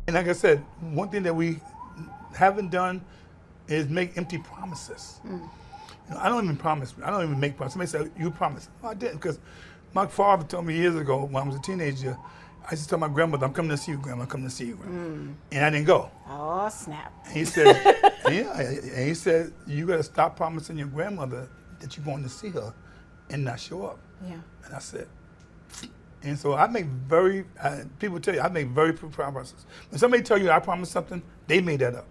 And like I said, one thing that we haven't done is make empty promises. You know, I don't even promise. I don't even make promises. Somebody said, you promised. No, I didn't, because my father told me years ago when I was a teenager, I used to tell my grandmother, I'm coming to see you, Grandma, I'm coming to see you, Grandma. And I didn't go. Oh, snap. And he said, and he said, you got to stop promising your grandmother that you're going to see her and not show up. Yeah. And I said, and so I make people tell you, I make very few promises. When somebody tell you I promise something, they made that up.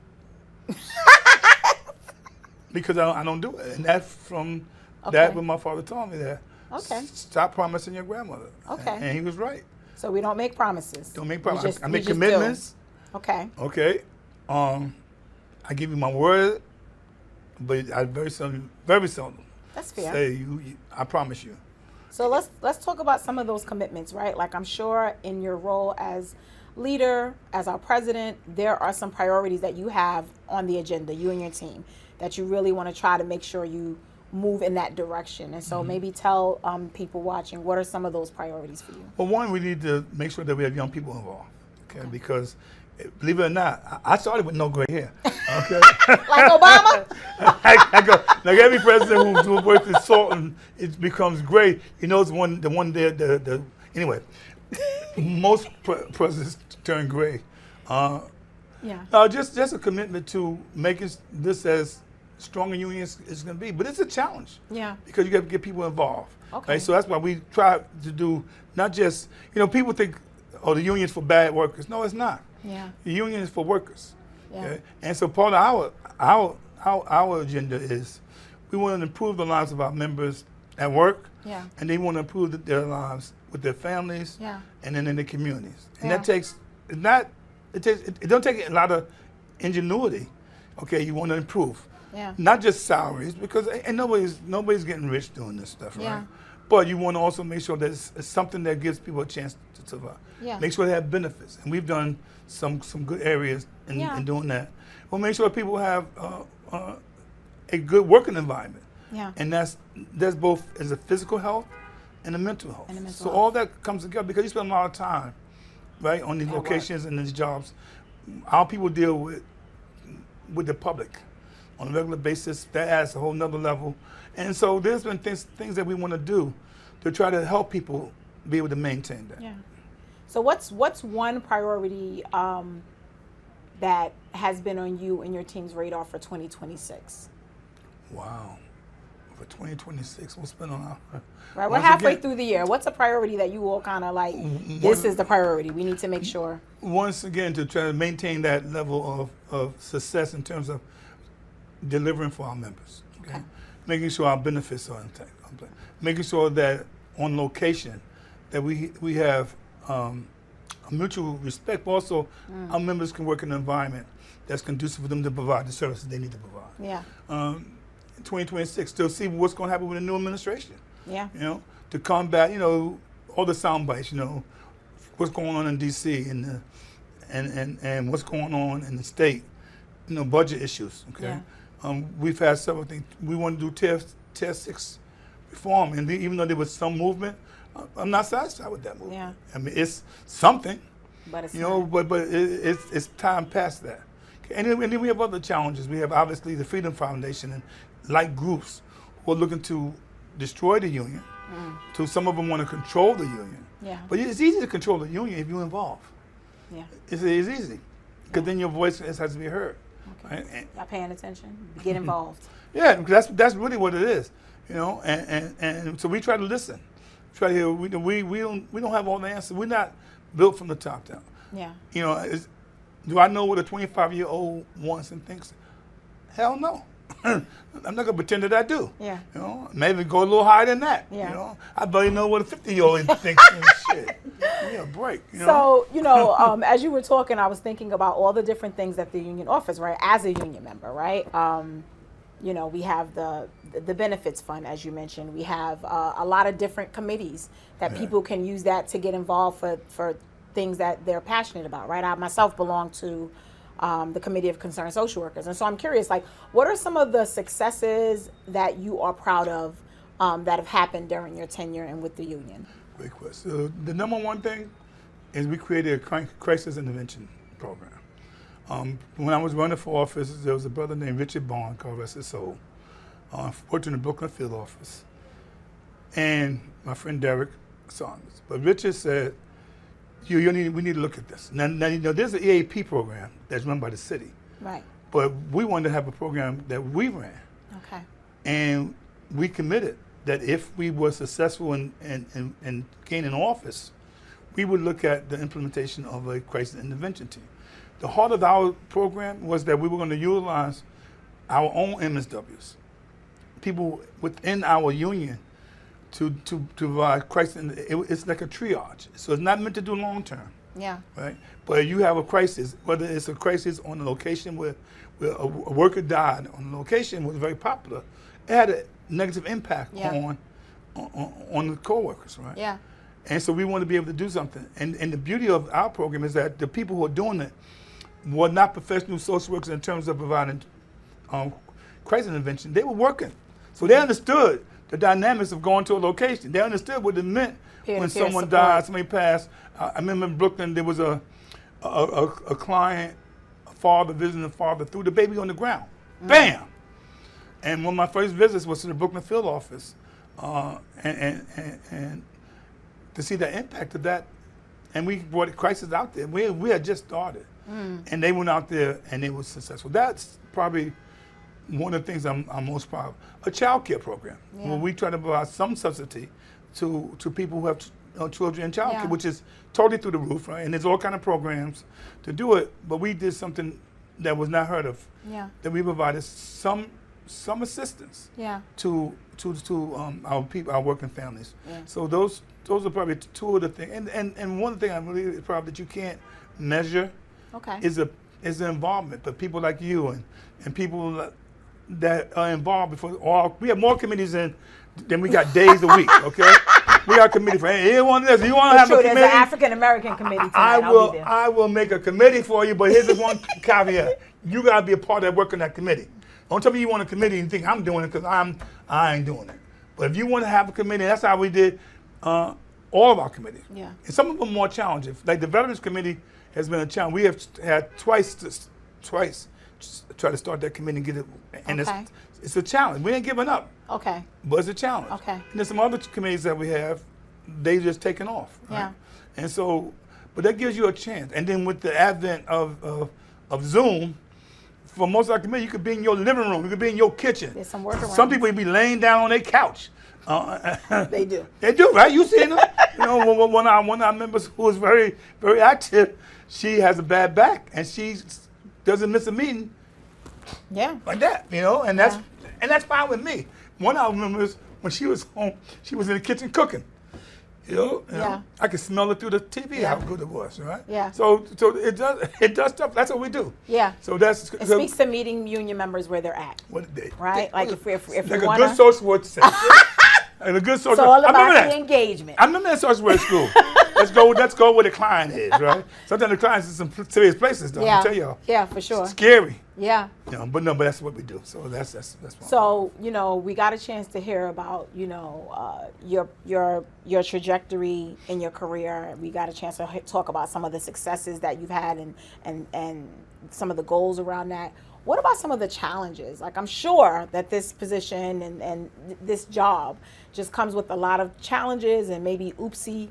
Because I don't do it. And that's from that when my father told me that. Okay. Stop promising your grandmother. Okay. And he was right. So we don't make promises. Don't make promises. I make just commitments. do. Okay. Okay. I give you my word, but I very seldom That's fair. say I promise you. So let's talk about some of those commitments, right? Like, I'm sure in your role as leader, as our president, there are some priorities that you have on the agenda, you and your team, that you really want to try to make sure you move in that direction. And so maybe tell people watching, what are some of those priorities for you? Well, one, we need to make sure that we have young people involved, okay? Because believe it or not, I started with no gray hair, okay? Like Obama? I go, like every president who works with salt and it becomes gray, he knows the one there, anyway, most presidents turn gray. Yeah. No, just a commitment to making this as strong a union as it's going to be. But it's a challenge. Yeah. Because you got to get people involved. Okay. Right? So that's why we try to do not just, people think, oh, the union's for bad workers. No, it's not. Yeah. The union is for workers. Yeah. Okay? And so part of our agenda is we want to improve the lives of our members at work. Yeah. And they want to improve their lives with their families. Yeah. And then in their communities. And Yeah. it don't take a lot of ingenuity. Okay, you want to improve. Yeah. Not just salaries, because nobody's getting rich doing this stuff, right? Yeah. But you want to also make sure that it's something that gives people a chance to survive. Yeah. Make sure they have benefits, and we've done some good areas in doing that. We'll make sure people have a good working environment. Yeah. And that's both as a physical health and a mental health. And a mental so health. all that comes together because you spend a lot of time, right, on these At locations and these jobs. Our people deal with the public on a regular basis. That adds a whole nother level. And so there's been things that we want to do to try to help people be able to maintain that. Yeah. So what's one priority that has been on you and your team's radar for 2026? Wow. For 2026, we'll spend on our... Right, we're halfway through the year. What's a priority that you all kind of like, this is the priority, we need to make sure? Once again, to try to maintain that level of success in terms of delivering for our members. Okay? Making sure our benefits are intact. Making sure that on location that we have a mutual respect, but also our members can work in an environment that's conducive for them to provide the services they need to provide. Yeah. 2026, to see what's going to happen with the new administration. Yeah. To combat, all the sound bites, what's going on in D.C. and what's going on in the state, budget issues. Okay. Yeah. We've had several things. We want to do Tier 6 reform, and even though there was some movement, I'm not satisfied with that movement. Yeah. I mean, it's something, But it's but it's time past that. Okay. And then we have other challenges. We have obviously the Freedom Foundation and like groups who are looking to destroy the union. To some of them want to control the union. Yeah. But it's easy to control the union if you're involved. Yeah. It's easy, because then your voice has to be heard. Okay. Right? Not paying attention. Get involved. Yeah, because that's really what it is, And so we try to listen. Try to hear. We don't have all the answers. We're not built from the top down. Yeah. Do I know what a 25-year-old wants and thinks? Hell no. I'm not gonna pretend that I do. Yeah. Maybe go a little higher than that. Yeah. I barely know what a 50-year-old thinks and shit. Yeah, break. So, as you were talking, I was thinking about all the different things that the union offers, right? As a union member, right? We have the benefits fund, as you mentioned. We have a lot of different committees that people can use that to get involved for things that they're passionate about, right? I myself belong to the Committee of Concerned Social Workers. And so I'm curious, what are some of the successes that you are proud of that have happened during your tenure and with the union? Great question. So the number one thing is we created a crisis intervention program. When I was running for office, there was a brother named Richard Bond, God rest his soul, worked in the Brooklyn field office, and my friend Derek Saunders. But Richard said, we need to look at this. Now there's an EAP program that's run by the city. Right. But we wanted to have a program that we ran. Okay. And we committed that if we were successful in gaining office, we would look at the implementation of a crisis intervention team. The heart of our program was that we were going to utilize our own MSWs, people within our union, to provide crisis. It's like a triage, so it's not meant to do long term. Yeah. Right. But you have a crisis, whether it's a crisis on a location where a worker died on a location was very popular, it had a negative impact on the co-workers, right? Yeah. And so we want to be able to do something. And the beauty of our program is that the people who are doing it were not professional social workers in terms of providing crisis intervention. They were working. So they understood the dynamics of going to a location. They understood what it meant when someone support. died, somebody passed. I remember in Brooklyn there was a client, a father visiting a father, threw the baby on the ground. Bam! And one of my first visits was to the Brooklyn field office, and to see the impact of that. And we brought a crisis out there. We had just started, and they went out there and they were successful. That's probably one of the things I'm most proud of. A child care program, where we try to provide some subsidy to people who have children in child care, which is totally through the roof, right? And there's all kind of programs to do it, but we did something that was not heard of. Yeah. That we provided some assistance. Yeah. To our people, our working families. Yeah. So those are probably two of the things. And one thing I'm really proud of that you can't measure. Okay. Is the involvement. But people like you and people that are involved we have more committees than we got days a week. Okay. We got a committee for anyone else. You want to have a committee? There's an African American committee tonight. I will make a committee for you, but here's one caveat: you got to be a part of that work on that committee. Don't tell me you want a committee and think I'm doing it because I ain't doing it. But if you want to have a committee, that's how we did all of our committees. Yeah. And some of them more challenging. Like the Veterans Committee has been a challenge. We have had twice try to start that committee and get it, and it's a challenge. We ain't giving up. Okay. But it's a challenge. Okay. And there's some other committees that we have, they just taken off. Right? Yeah. And so, but that gives you a chance. And then with the advent of Zoom, for most of our committee, you could be in your living room, you could be in your kitchen. There's some workarounds. Some people be laying down on their couch. They do. They do, right? You seen them? You know, one of our members who is very, very active, she has a bad back and she doesn't miss a meeting. Yeah. Like that, you know, and that's fine with me. One of our members, when she was home, she was in the kitchen cooking. You know, I could smell it through the TV how good it was, right? Yeah. So it does stuff. That's what we do. Yeah. So it speaks to meeting union members where they're at. Right? Like if like a good social work says. And a good social. It's all about the engagement. I remember that social work school. Let's go where the client is, right? Sometimes the client's in some serious places, though. Yeah. I'll tell y'all. Yeah, for sure. It's scary. Yeah. You know, but that's what we do. So that's fine. So, you know, we got a chance to hear about, you know, your trajectory in your career. We got a chance to talk about some of the successes that you've had and some of the goals around that. What about some of the challenges? Like, I'm sure that this position and this job just comes with a lot of challenges and maybe oopsie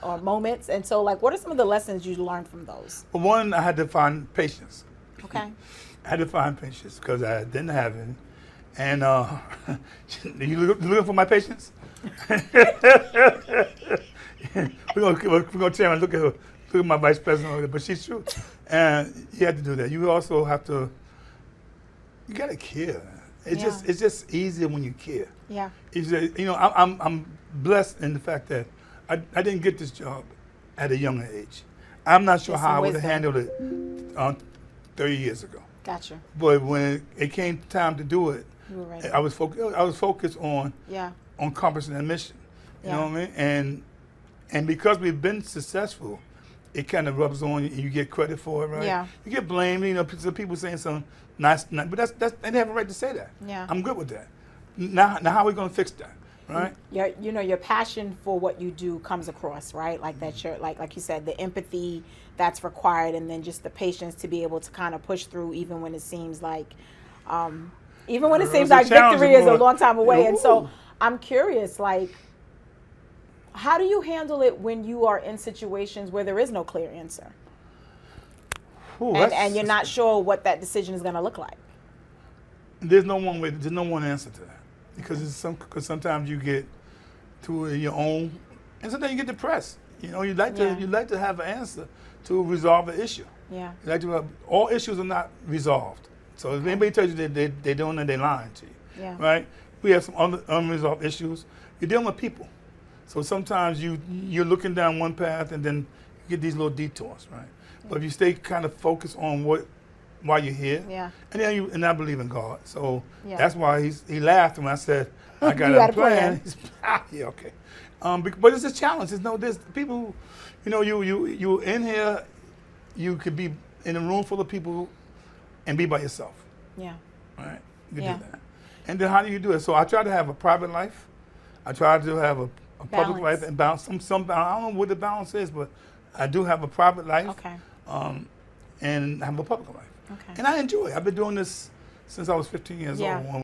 or moments. And so, like, what are some of the lessons you learned from those? Well, one, I had to find patience. Okay. I had to find patience because I didn't have it. And you looking for my patience? we're gonna tell her, look at my vice president over there, but she's true. And you have to do that. You also have to. You gotta care. It's just easier when you care. Yeah. You know, I'm blessed in the fact that I didn't get this job at a younger age. I'm not sure how I would have handled it 30 years ago. Gotcha. But when it came time to do it, you were ready. I was focused on accomplishing that mission. You know what I mean? And because we've been successful, it kind of rubs on you and you get credit for it, right? Yeah. You get blamed, you know, some people saying something nice, but they have a right to say that. Yeah. I'm good with that. Now how are we going to fix that? right? Your passion for what you do comes across, right? Like that you're like you said, the empathy that's required, and then just the patience to be able to kind of push through even when it seems like victory is a long time away. And so I'm curious, like, how do you handle it when you are in situations where there is no clear answer? And you're not sure what that decision is going to look like? There's no one way. There's no one answer to that, because sometimes you get to your own, and sometimes you get depressed. You like to have an answer to resolve an issue. Yeah. You like to have, all issues are not resolved. So if anybody tells you that they don't, then they're lying to you. Yeah. Right? We have some unresolved issues. You're dealing with people. So sometimes you're looking down one path and then you get these little detours, right? Yeah. But if you stay kind of focused on why you're here, and I believe in God, so that's why he laughed when I said I got a plan. Yeah, okay. But it's a challenge. There's people, you in here, you could be in a room full of people and be by yourself. Yeah. Right. You can do that. And then how do you do it? So I try to have a private life. I try to have a public life and balance. Some I don't know what the balance is, but I do have a private life. Okay. And I have a public life. Okay. And I enjoy it. I've been doing this since I was 15 years old